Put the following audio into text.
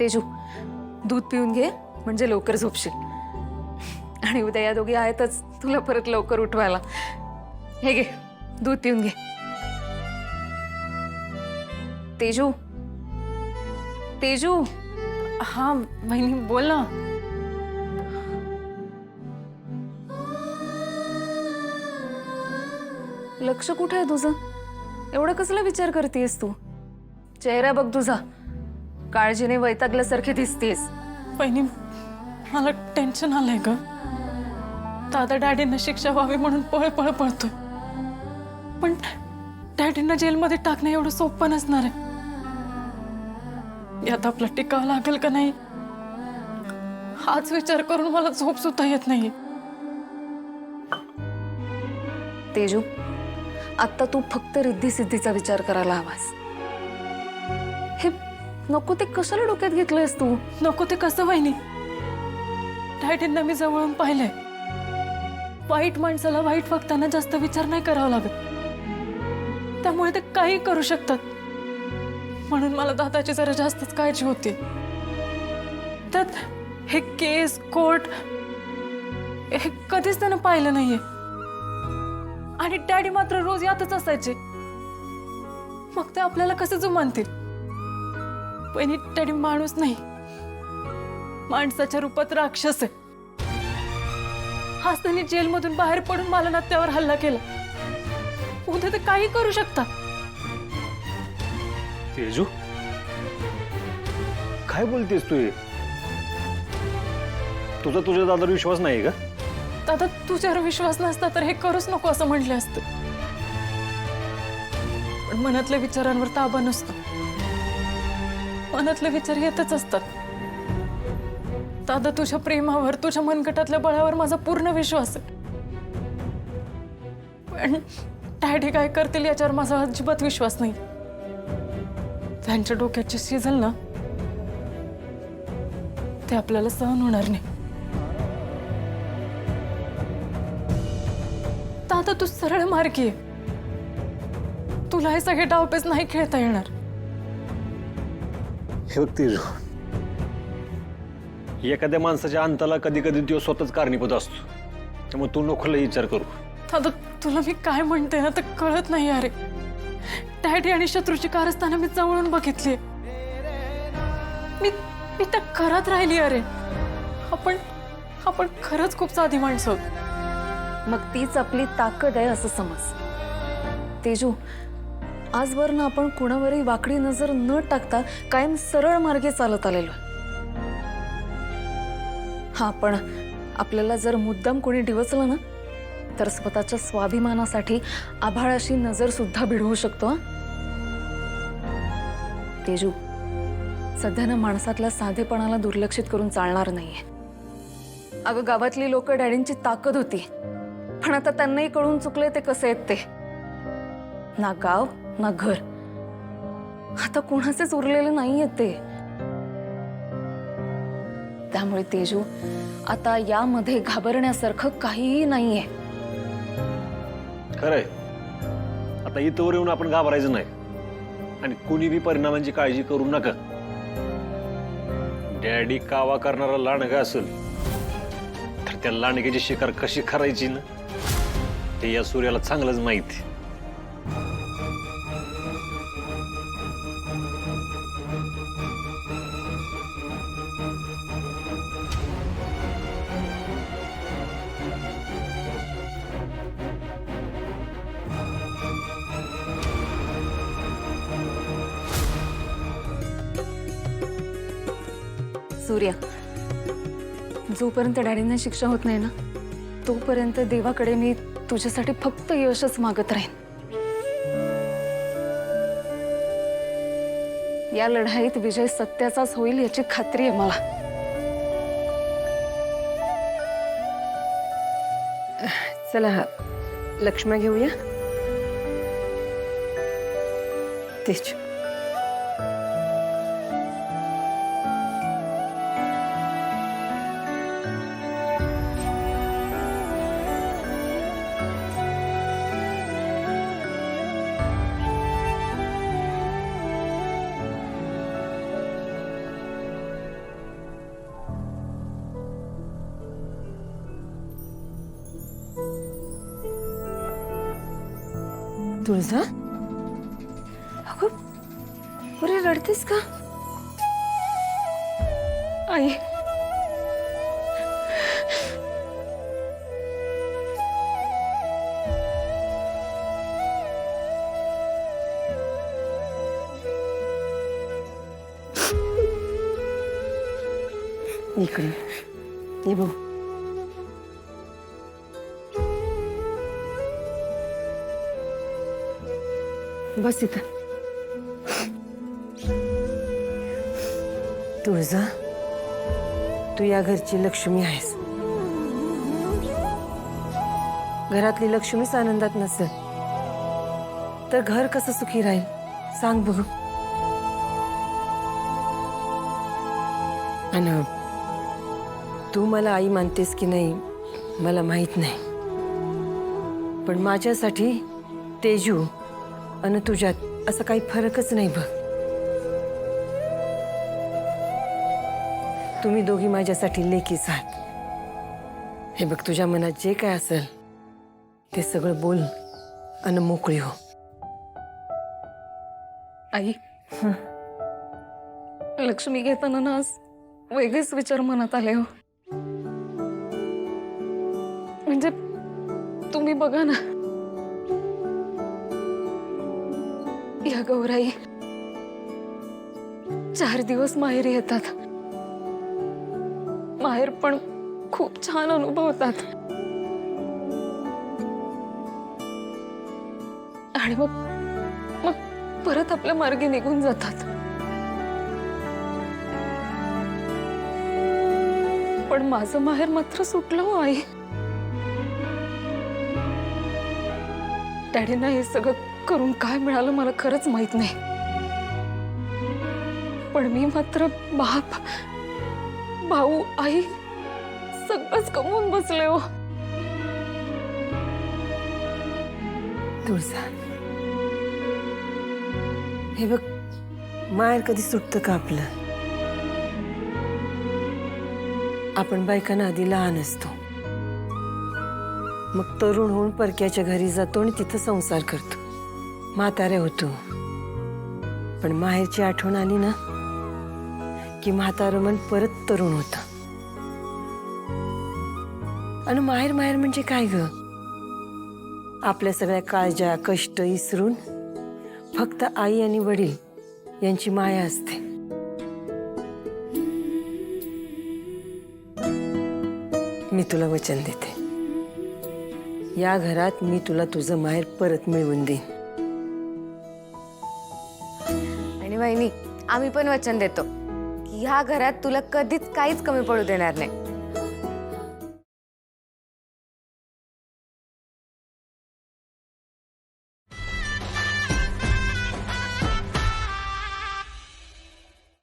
तेजू, दूध पिऊन घे म्हणजे लवकर झोपशील. आणि उद्या या दोघी आहेतच तुला परत लवकर उठवायला. हे घे, दूध पिऊन घे. तेजू, तेजू. हाँ वहिनी बोल ना. लक्ष कुठे आहे तुझं? एवढं कसला विचार करतेस तू? चेहरा बघ तुझा, काळजीने वैतागल्यासारखी दिसतेस. वहिनी मला टेन्शन आलंय ग. दादा डॅडींना शिक्षा व्हावी म्हणून पळ पळ पळतोय, पण डॅडींना जेलमध्ये टाकणं एवढं सोपं नसणार आहे. यात आपला टिकावं लागेल का नाही हाच विचार करून मला झोप सुद्धा येत नाहीये. तेजू, आता तू फक्त रिद्धी सिद्धीचा विचार करायला हवास. हे नको ते कशाला डोक्यात घेतलंयस तू? नको ते कसं वहिनी? डॅडींना मी जवळून पाहिलंय. वाईट माणसाला वाईट वागताना जास्त विचार नाही करावा लागत, त्यामुळे ते काही करू शकतात. म्हणून मला दादाची जरा जास्तच काळजी होती. त्यात हे केस कोर्ट हे कधीच त्यानं पाहिलं नाहीये. आणि डॅडी मात्र रोज यातच असायचे. मग ते आपल्याला कसं जुमानतील? पण डॅडी माणूस नाही, माणसाच्या रूपात राक्षस आहे. आज त्यांनी जेलमधून बाहेर पडून मला नात्यावर हल्ला केला. उद्या ते काही करू शकता. तेजू, काय बोलतेस तू? तुझा तुझ्या दादावर विश्वास नाही का? दादा तुझ्यावर विश्वास नसता तर हे करूच नको असं म्हटले असते. पण मनातल्या विचारांवर ताबा नसतो. मनातले विचार येतच असतात. दादा तुझ्या प्रेमावर, तुझ्या मनगटातल्या बळावर माझा पूर्ण विश्वास आहे. पण डॅडी काय करतील याच्यावर माझा अजिबात विश्वास नाही. त्यांच्या डोक्याची शिजल ना ते आपल्याला सहन होणार नाही. दादा तू सरळ मार्गी आहे. तुला हे सगळे डावपेच नाही खेळता येणार. हे बघ तेजू, एखाद्या माणसाच्या अंताला कधी कधी तो स्वतःच कारणीभूत असतो. त्यामुळे तू नको लय विचार करू. दादा तुला मी काय म्हणते ना तर कळत नाही. अरे डॅडी आणि शत्रूची कारस्थानं मी जवळून बघितली. मी त्या घरात राहिली. अरे आपण खरंच खूप साधी माणसं आहोत. मग तीच आपली ताकद आहे असं समज. तेजू, आजवर ना आपण कुणावरही वाकडी नजर न टाकता कायम सरळ मार्गे चालत आलेलो. हा, पण आपल्याला जर मुद्दाम कोणी डिवचलं ना तर स्वतःच्या स्वाभिमानासाठी आभाळाशी नजर सुद्धा भिडवू शकतो. तेजू, सध्या ना माणसातल्या साधेपणाला दुर्लक्षित करून चालणार नाहीये. अगं गावातली लोक डॅडींची ताकद होती, पण आता त्यांनाही कळून चुकले ते कसे आहेत ते. ना गाव ना घर, आता कोणाचेच उरलेले नाहीयेत ते. त्यामुळे तेजू, आता यामध्ये घाबरण्यासारखं काहीही नाहीये. खरंय, आता इथवर येऊन आपण घाबरायचं नाही आणि कुणी बी परिणामांची काळजी करू नका. डॅडी कावा करणारा लांडगा असेल तर त्या लांडग्याची शिकार कशी करायची ना ते या सूर्याला चांगलंच माहिती. सूर्या, जोपर्यंत डॅडींना शिक्षा होत नाही ना तोपर्यंत देवाकडे मी तुझ्यासाठी फक्त यशच मागत राहीन. या लढाईत विजय सत्याचाच होईल याची खात्री आहे मला. चला लक्ष्म्या घेऊया. तेच तुळजा अगं अरे रडतेस का? आई इकडे ये बघ. बस इथं. तुळजा तू या घरची लक्ष्मी आहेस. घरातली लक्ष्मीच आनंदात नसेल तर घर कसं सुखी राहील सांग बघू. आणि तू मला आई मानतेस की नाही मला माहित नाही, पण माझ्यासाठी तेजू आणि तुझ्यात असं काही फरकच नाही बघ. तुम्ही दोघी माझ्यासाठी लेकीच आहात. हे बघ तुझ्या मनात जे काय असेल ते सगळं बोल आणि मोकळी हो. आई लक्ष्मी घेताना ना आज वेगळेच विचार मनात आले हो. म्हणजे तुम्ही बघा ना, या गौराई 4 दिवस माहेरी येतात. माहेर पण खूप छान अनुभवतात आणि मग परत आपल्या मार्गी निघून जातात. पण माझं माहेर मात्र सुटलं हो आई. डॅडींना हे सगळं करून काय मिळालं मला खरंच माहित नाही, पण मी मात्र बाप भाऊ आई सगळंच कमवून बसले हो. तुळजा हे बघ माहेर कधी सुटतं का आपलं. आपण बायकांना आधी लहान असतो, मग तरुण होऊन परक्याच्या घरी जातो आणि तिथं संसार करतो, म्हातारे होतो. पण माहेरची आठवण आली ना की म्हातारं मन परत तरुण होतं. आणि माहेर माहेर म्हणजे काय ग, आपल्या सगळ्या काळज्या कष्ट विसरून फक्त आई आणि वडील यांची माया असते. मी तुला वचन देते, या घरात मी तुला तुझं माहेर परत मिळवून देईन. आणि वहिनी आम्ही पण वचन देतो की ह्या घरात तुला कधीच काहीच कमी पडू देणार नाही.